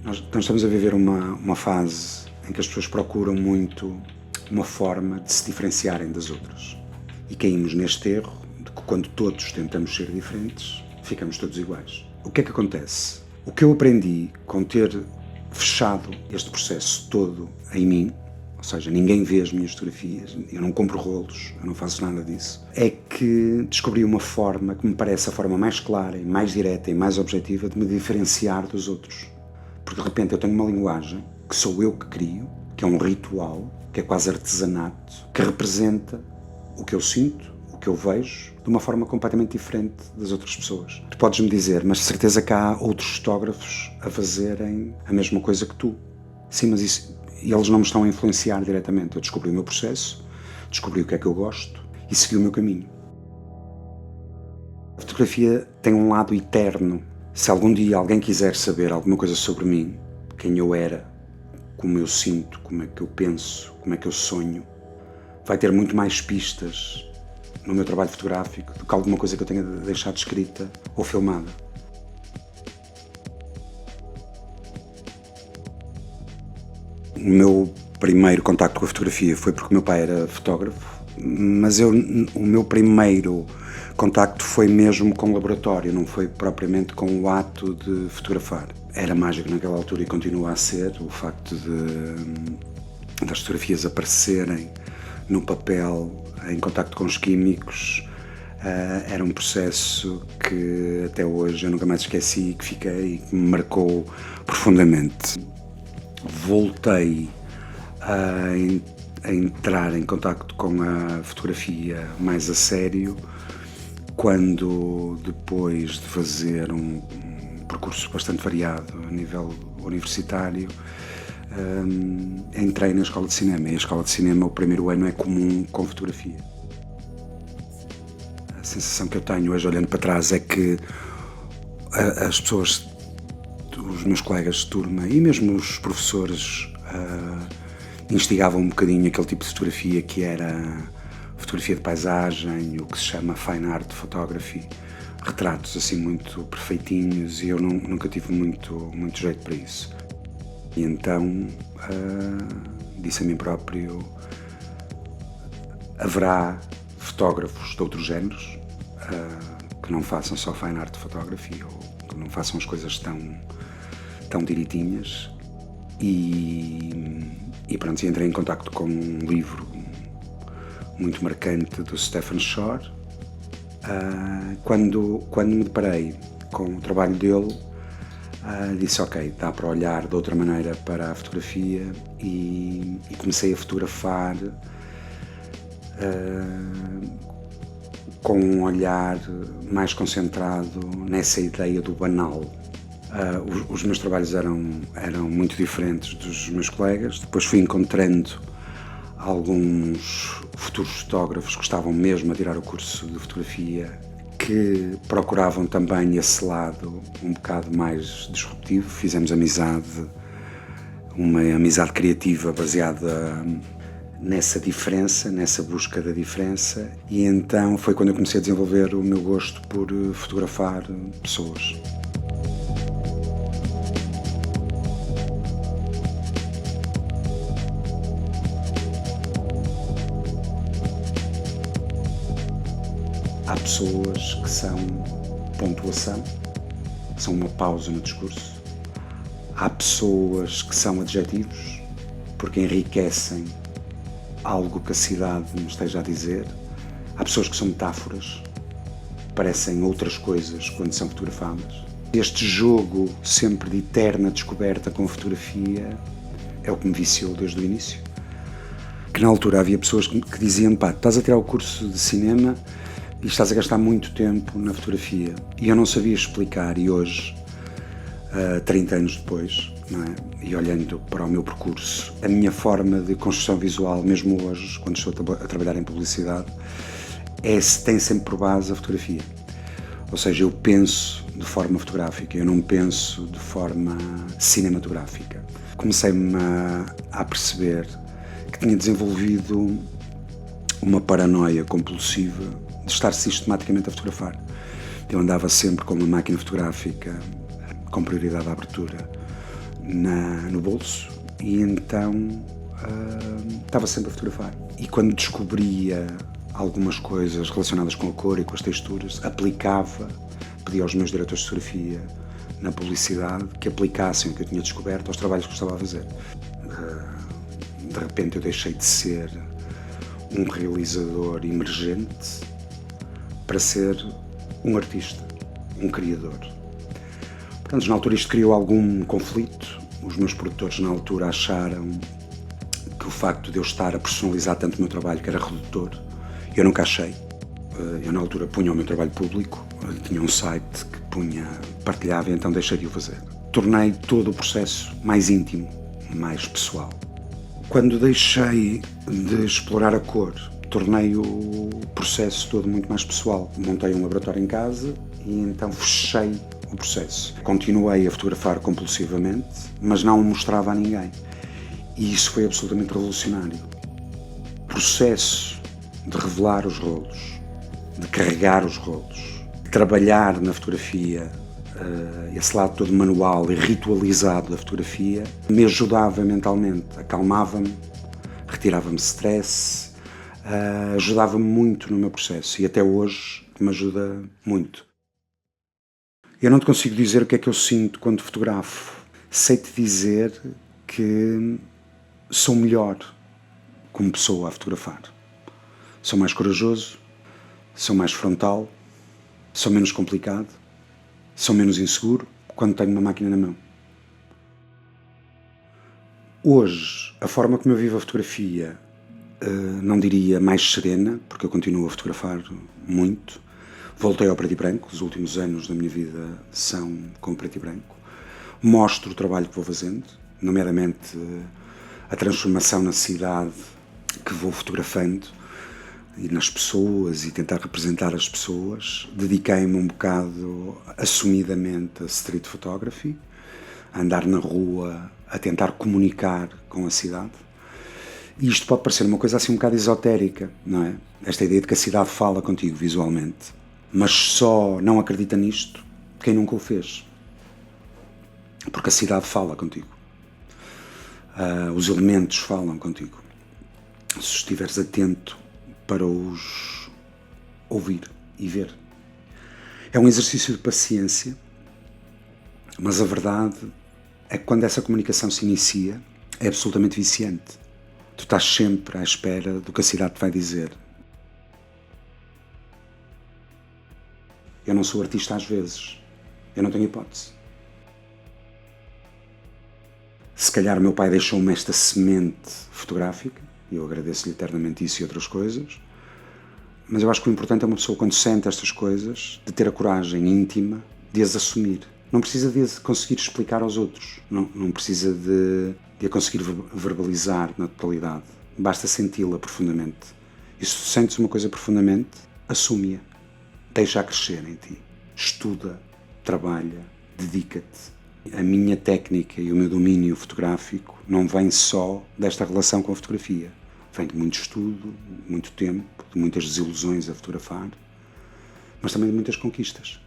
Nós estamos a viver uma fase em que as pessoas procuram muito uma forma de se diferenciarem das outras. E caímos neste erro de que quando todos tentamos ser diferentes, ficamos todos iguais. O que é que acontece? O que eu aprendi com ter fechado este processo todo em mim, ou seja, ninguém vê as minhas fotografias, eu não compro rolos, eu não faço nada disso, é que descobri uma forma que me parece a forma mais clara, e mais direta e mais objetiva de me diferenciar dos outros. Porque de repente eu tenho uma linguagem que sou eu que crio, que é um ritual, que é quase artesanato, que representa o que eu sinto, o que eu vejo, de uma forma completamente diferente das outras pessoas. Tu podes-me dizer, mas de certeza que há outros fotógrafos a fazerem a mesma coisa que tu. Sim, mas isso, eles não me estão a influenciar diretamente. Eu descobri o meu processo, descobri o que é que eu gosto e segui o meu caminho. A fotografia tem um lado eterno. Se algum dia alguém quiser saber alguma coisa sobre mim, quem eu era, como eu sinto, como é que eu penso, como é que eu sonho, vai ter muito mais pistas no meu trabalho fotográfico do que alguma coisa que eu tenha deixado escrita ou filmada. O meu primeiro contacto com a fotografia foi porque o meu pai era fotógrafo, mas o meu primeiro contacto foi mesmo com o laboratório, não foi propriamente com o ato de fotografar. Era mágico naquela altura e continua a ser o facto das fotografias aparecerem no papel em contacto com os químicos. Era um processo que até hoje eu nunca mais esqueci, que fiquei e que me marcou profundamente. Voltei a entrar em contacto com a fotografia mais a sério quando, depois de fazer um percurso bastante variado a nível universitário, entrei na escola de cinema. E a escola de cinema, o primeiro ano é comum com fotografia. A sensação que eu tenho hoje, olhando para trás, é que as pessoas, os meus colegas de turma e mesmo os professores instigavam um bocadinho aquele tipo de fotografia que era fotografia de paisagem, o que se chama fine art photography, retratos assim muito perfeitinhos, e eu nunca tive muito jeito para isso. E então disse a mim próprio: haverá fotógrafos de outros géneros que não façam só fine art photography, ou que não façam as coisas tão direitinhas. E pronto, entrei em contacto com um livro muito marcante do Stephen Shore. Quando me deparei com o trabalho dele, disse ok, dá para olhar de outra maneira para a fotografia, e comecei a fotografar com um olhar mais concentrado nessa ideia do banal. Os meus trabalhos eram muito diferentes dos meus colegas. Depois fui encontrando alguns futuros fotógrafos que estavam mesmo a tirar o curso de fotografia, que procuravam também esse lado um bocado mais disruptivo. Fizemos uma amizade criativa baseada nessa diferença, nessa busca da diferença, e então foi quando eu comecei a desenvolver o meu gosto por fotografar pessoas. Há pessoas que são pontuação, são uma pausa no discurso. Há pessoas que são adjetivos, porque enriquecem algo que a cidade me esteja a dizer. Há pessoas que são metáforas, parecem outras coisas quando são fotografadas. Este jogo sempre de eterna descoberta com a fotografia é o que me viciou desde o início. Que na altura havia pessoas que diziam: pá, estás a tirar o curso de cinema e estás a gastar muito tempo na fotografia. E eu não sabia explicar, e hoje, 30 anos depois, não é? E olhando para o meu percurso, a minha forma de construção visual, mesmo hoje, quando estou a trabalhar em publicidade, tem sempre por base a fotografia. Ou seja, eu penso de forma fotográfica, eu não penso de forma cinematográfica. Comecei-me a perceber que tinha desenvolvido uma paranoia compulsiva de estar sistematicamente a fotografar. Eu andava sempre com uma máquina fotográfica com prioridade à abertura no bolso e então estava sempre a fotografar. E quando descobria algumas coisas relacionadas com a cor e com as texturas, aplicava, pedia aos meus diretores de fotografia na publicidade que aplicassem o que eu tinha descoberto aos trabalhos que eu estava a fazer. De repente eu deixei de ser um realizador emergente para ser um artista, um criador. Portanto, na altura isto criou algum conflito. Os meus produtores na altura acharam que o facto de eu estar a personalizar tanto o meu trabalho que era redutor. Eu nunca achei. Eu na altura punha o meu trabalho público, tinha um site que partilhava e então deixei de o fazer. Tornei todo o processo mais íntimo, mais pessoal. Quando deixei de explorar a cor, tornei o processo todo muito mais pessoal. Montei um laboratório em casa e então fechei o processo. Continuei a fotografar compulsivamente, mas não o mostrava a ninguém. E isso foi absolutamente revolucionário. O processo de revelar os rolos, de carregar os rolos, de trabalhar na fotografia, esse lado todo manual e ritualizado da fotografia, me ajudava mentalmente, acalmava-me, retirava-me stress, ajudava-me muito no meu processo e até hoje me ajuda muito. Eu não te consigo dizer o que é que eu sinto quando fotografo. Sei-te dizer que sou melhor como pessoa a fotografar. Sou mais corajoso, sou mais frontal, sou menos complicado, sou menos inseguro quando tenho uma máquina na mão. Hoje, a forma como eu vivo a fotografia, não diria mais serena, porque eu continuo a fotografar muito. Voltei ao preto e branco, os últimos anos da minha vida são com preto e branco. Mostro o trabalho que vou fazendo, nomeadamente a transformação na cidade que vou fotografando e nas pessoas e tentar representar as pessoas. Dediquei-me um bocado assumidamente a street photography, a andar na rua, a tentar comunicar com a cidade. E isto pode parecer uma coisa assim um bocado esotérica, não é? Esta ideia de que a cidade fala contigo visualmente. Mas só não acredita nisto quem nunca o fez. Porque a cidade fala contigo. Os elementos falam contigo. Se estiveres atento para os ouvir e ver. É um exercício de paciência, mas a verdade é que quando essa comunicação se inicia, é absolutamente viciante. Tu estás sempre à espera do que a cidade te vai dizer. Eu não sou artista às vezes. Eu não tenho hipótese. Se calhar o meu pai deixou-me esta semente fotográfica, e eu agradeço-lhe eternamente isso e outras coisas, mas eu acho que o importante é uma pessoa, quando sente estas coisas, de ter a coragem íntima de as assumir. Não precisa de as conseguir explicar aos outros, não precisa de a conseguir verbalizar na totalidade. Basta senti-la profundamente. E se tu sentes uma coisa profundamente, assume-a. Deixa-a crescer em ti. Estuda, trabalha, dedica-te. A minha técnica e o meu domínio fotográfico não vem só desta relação com a fotografia. Vem de muito estudo, muito tempo, de muitas desilusões a fotografar, mas também de muitas conquistas.